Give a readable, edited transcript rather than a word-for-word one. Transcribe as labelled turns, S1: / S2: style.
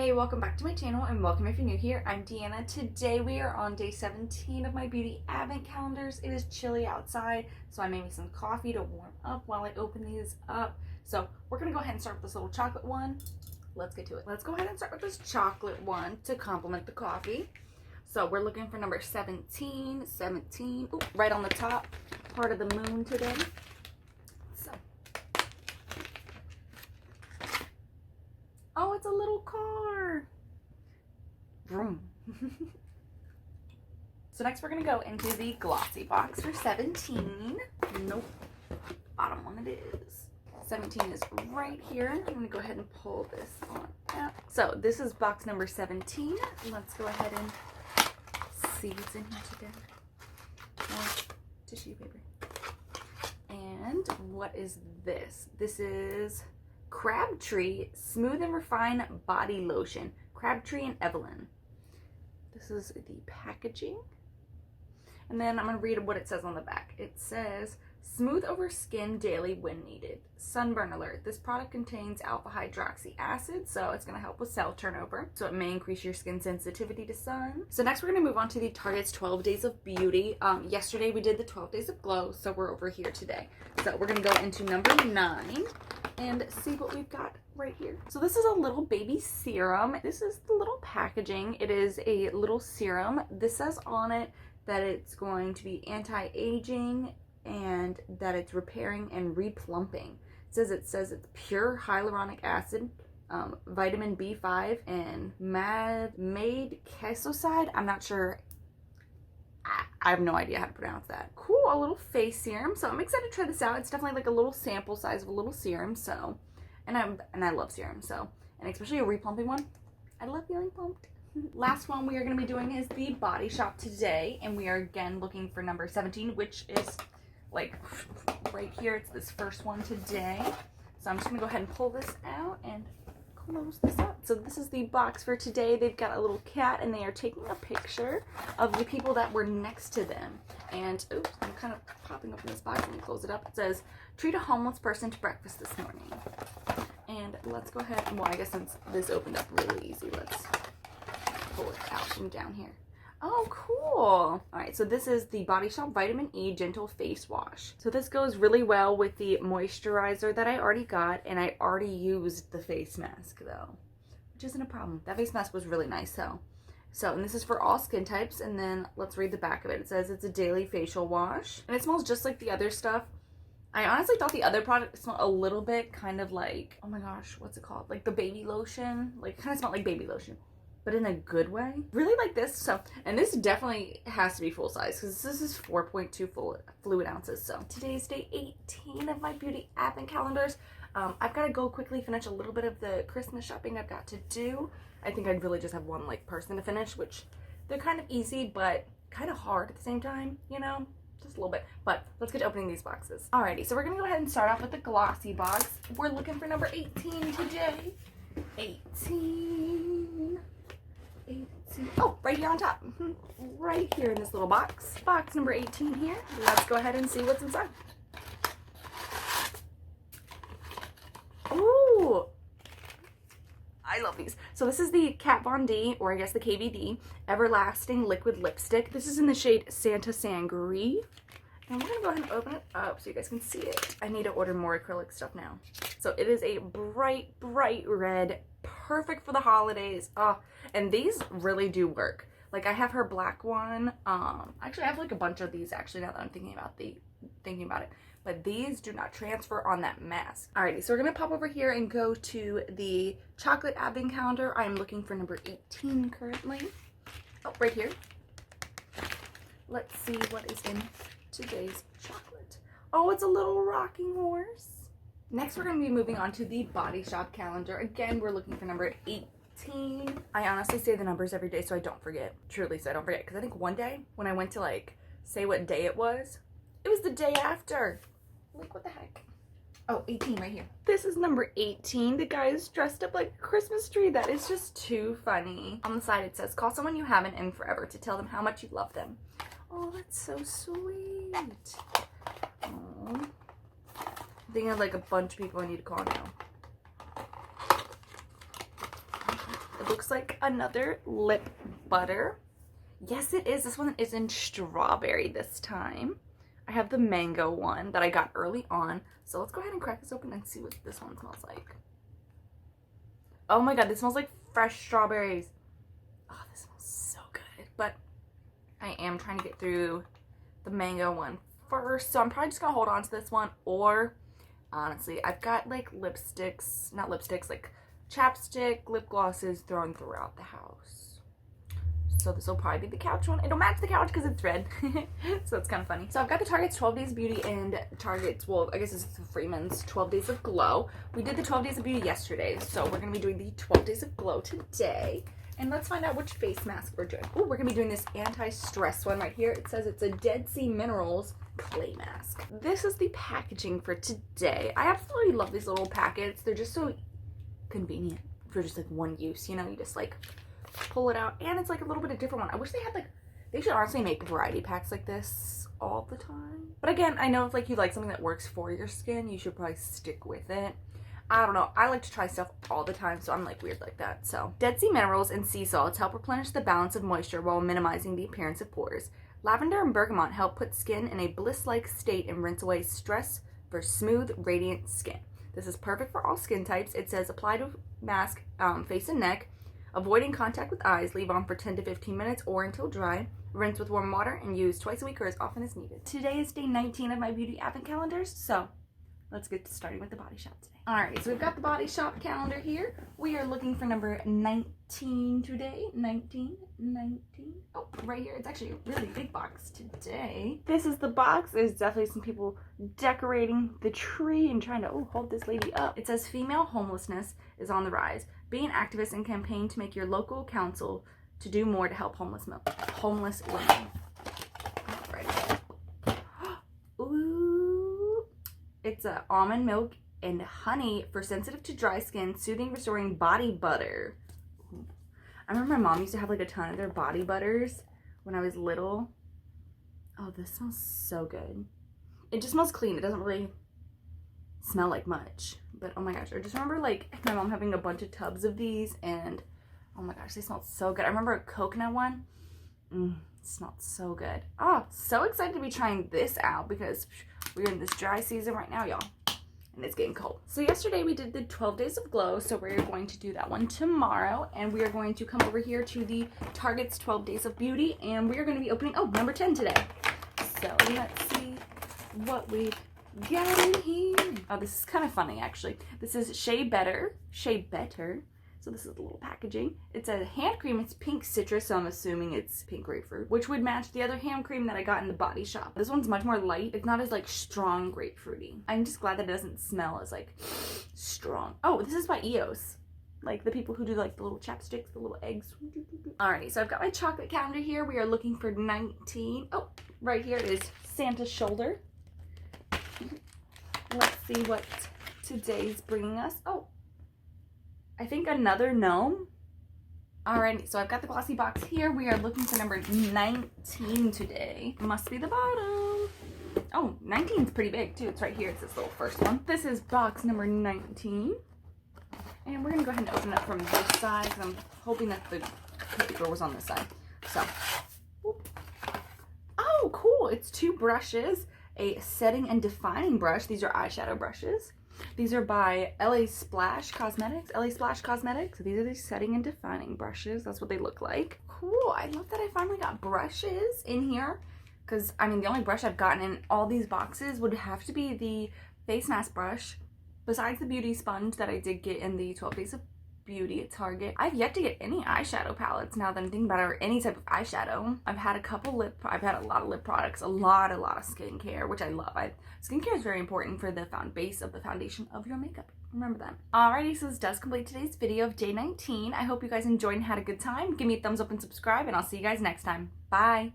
S1: Hey, welcome back to my channel and welcome if you're new here. I'm Deanna. Today we are on day 17 of my beauty advent calendars. It is chilly outside, so I made me some coffee to warm up while I open these up. So we're gonna go ahead and start with this little chocolate one. Let's get to it. Let's go ahead and start with this chocolate one to complement the coffee. So we're looking for number 17, ooh, right on the top, part of the moon today. Oh, it's a little car. Vroom. So next we're gonna go into the Glossybox for 17. Nope, bottom one it is. 17 is right here. I'm gonna go ahead and pull this on out. So this is box number 17. Let's go ahead and see what's in here today. More tissue paper. And what is this? This is Crabtree Smooth and Refined Body Lotion. Crabtree and Evelyn. This is the packaging. And then I'm going to read what it says on the back. It says, smooth over skin daily when needed. Sunburn alert. This product contains alpha hydroxy acid, so it's going to help with cell turnover. So it may increase your skin sensitivity to sun. So next we're going to move on to the Target's 12 Days of Beauty. Yesterday we did the 12 Days of Glow, so we're over here today. So we're going to go into number 9. And see what we've got right here. So this is a little baby serum. This is the little packaging. It is a little serum. This says on it that it's going to be anti-aging and that it's repairing and replumping. It says it's pure hyaluronic acid, vitamin B5, and made quesoside. I'm not sure. I have no idea how to pronounce that. Cool, a little face serum. So I'm excited to try this out. It's definitely like a little sample size of a little serum. So, and I love serum. So, and especially a replumping one. I love feeling plumped. Last one we are going to be doing is the Body Shop today, and we are again looking for number 17, which is like right here. It's this first one today. So I'm just going to go ahead and pull this out and close this up. So this is the box for today. They've got a little cat and they are taking a picture of the people that were next to them. And oops, I'm kind of popping open this box. Let me close it up. It says, treat a homeless person to breakfast this morning. And let's go ahead and, well, I guess since this opened up really easy, let's pull it out from down here. Oh, cool. All right, so this is the Body Shop Vitamin E Gentle Face Wash. So this goes really well with the moisturizer that I already got, and I already used the face mask though, which isn't a problem. That face mask was really nice though. So, and this is for all skin types, and then let's read the back of it. It says it's a daily facial wash, and it smells just like the other stuff. I honestly thought the other product smelled a little bit kind of like, oh my gosh, what's it called? Like the baby lotion, like kind of smelled like baby lotion, but in a good way. Really like this. So, and this definitely has to be full size because this is 4.2 fluid ounces. So today's day 18 of my beauty advent calendars. I've got to go quickly finish a little bit of the Christmas shopping I've got to do. I think I'd really just have one like person to finish, which they're kind of easy, but kind of hard at the same time, you know, just a little bit. But let's get to opening these boxes. Alrighty, so we're gonna go ahead and start off with the Glossybox. We're looking for number 18 today. 18. Oh, right here on top. Right here in this little box. Box number 18 here. Let's go ahead and see what's inside. Ooh, I love these. So this is the Kat Von D, or I guess the KVD, Everlasting Liquid Lipstick. This is in the shade Santa Sangre. And we're going to go ahead and open it up so you guys can see it. I need to order more acrylic stuff now. So it is a bright, bright red, perfect for the holidays. And these really do work. Like I have her black one. Actually I have like a bunch of these actually now that I'm thinking about it. But these do not transfer on that mask. Alrighty, so we're gonna pop over here and go to the chocolate advent calendar. I'm looking for number 18 currently. Oh, right here. Let's see what is in today's chocolate. Oh, it's a little rocking horse. Next, we're going to be moving on to the Body Shop calendar. Again, we're looking for number 18. I honestly say the numbers every day so I don't forget. Truly, so I don't forget. Because I think one day when I went to like say what day it was the day after. Like, what the heck? Oh, 18 right here. This is number 18. The guy is dressed up like a Christmas tree. That is just too funny. On the side, it says, call someone you haven't in forever to tell them how much you love them. Oh, that's so sweet. Oh. I think I have like a bunch of people I need to call now. It looks like another lip butter. Yes, it is. This one is in strawberry this time. I have the mango one that I got early on. So let's go ahead and crack this open and see what this one smells like. Oh my god, this smells like fresh strawberries. Oh, this smells so good. But I am trying to get through the mango one first. So I'm probably just gonna hold on to this one. Or honestly, I've got like lipsticks, not lipsticks, like chapstick, lip glosses thrown throughout the house. So this will probably be the couch one. It'll match the couch because it's red. So it's kind of funny. So I've got the Target's 12 Days of Beauty and Target's, well, I guess it's Freeman's 12 Days of Glow. We did the 12 Days of Beauty yesterday, so we're going to be doing the 12 Days of Glow today. And let's find out which face mask we're doing. Oh, we're going to be doing this anti-stress one right here. It says it's a Dead Sea Minerals clay mask. This is the packaging for today. I absolutely love these little packets. They're just so convenient for just like one use, you know, you just like pull it out, and it's like a little bit of different one. I wish they had like, they should honestly make variety packs like this all the time. But again, I know if like you like something that works for your skin, you should probably stick with it. I don't know, I like to try stuff all the time, so I'm like weird like that. So Dead Sea Minerals and sea salts help replenish the balance of moisture while minimizing the appearance of pores. Lavender and bergamot help put skin in a bliss-like state and rinse away stress for smooth, radiant skin. This is perfect for all skin types. It says apply to mask, face and neck, avoiding contact with eyes, leave on for 10 to 15 minutes or until dry. Rinse with warm water and use twice a week or as often as needed. Today is day 19 of my beauty advent calendars, so let's get starting with the Body Shop today. Alright, so we've got the Body Shop calendar here. We are looking for number 19 today. 19. Oh, right here. It's actually a really big box today. This is the box. There's definitely some people decorating the tree and trying to, hold this lady up. It says female homelessness is on the rise. Be an activist and campaign to make your local council to do more to help homeless women. Alright. Ooh. It's a almond milk and honey for sensitive to dry skin, soothing, restoring body butter. Ooh. I remember my mom used to have like a ton of their body butters when I was little. Oh, this smells so good. It just smells clean. It doesn't really smell like much, but oh my gosh, I just remember like my mom having a bunch of tubs of these, and oh my gosh, they smelled so good. I remember a coconut one. It smelled so good. Oh, so excited to be trying this out because we're in this dry season right now, y'all, and it's getting cold. So yesterday we did the 12 Days of Glow, so we're going to do that one tomorrow, and we are going to come over here to the Target's 12 Days of Beauty, and we are going to be opening, number 10 today. So let's see what we've got in here. Oh, this is kind of funny actually. This is Shea Better. So this is the little packaging. It's a hand cream. It's pink citrus, so I'm assuming it's pink grapefruit, which would match the other hand cream that I got in the Body Shop. This one's much more light. It's not as like strong grapefruity. I'm just glad that it doesn't smell as like strong. Oh, this is by EOS. Like the people who do like the little chapsticks, the little eggs. Alrighty, so I've got my chocolate calendar here. We are looking for 19. Oh, right here is Santa's shoulder. Let's see what today's bringing us. Oh, I think another gnome. Alrighty, so I've got the Glossybox here. We are looking for number 19 today. Must be the bottom. Oh, 19 is pretty big too. It's right here. It's this little first one. This is box number 19. And we're going to go ahead and open it from this side because I'm hoping that the paper was on this side. So, whoop. Oh, cool. It's 2 brushes. A setting and defining brush. These are eyeshadow brushes. These are by LA Splash Cosmetics. So these are the setting and defining brushes. That's what they look like. Cool. I love that I finally got brushes in here. Because, I mean, the only brush I've gotten in all these boxes would have to be the face mask brush. Besides the beauty sponge that I did get in the 12 Days of Beauty at Target. I've yet to get any eyeshadow palettes now that I'm thinking about it, or any type of eyeshadow. I've had I've had a lot of lip products, a lot of skincare, which I love. Skincare is very important for the base of the foundation of your makeup. Remember that. Alrighty, so this does complete today's video of day 19. I hope you guys enjoyed and had a good time. Give me a thumbs up and subscribe, and I'll see you guys next time. Bye.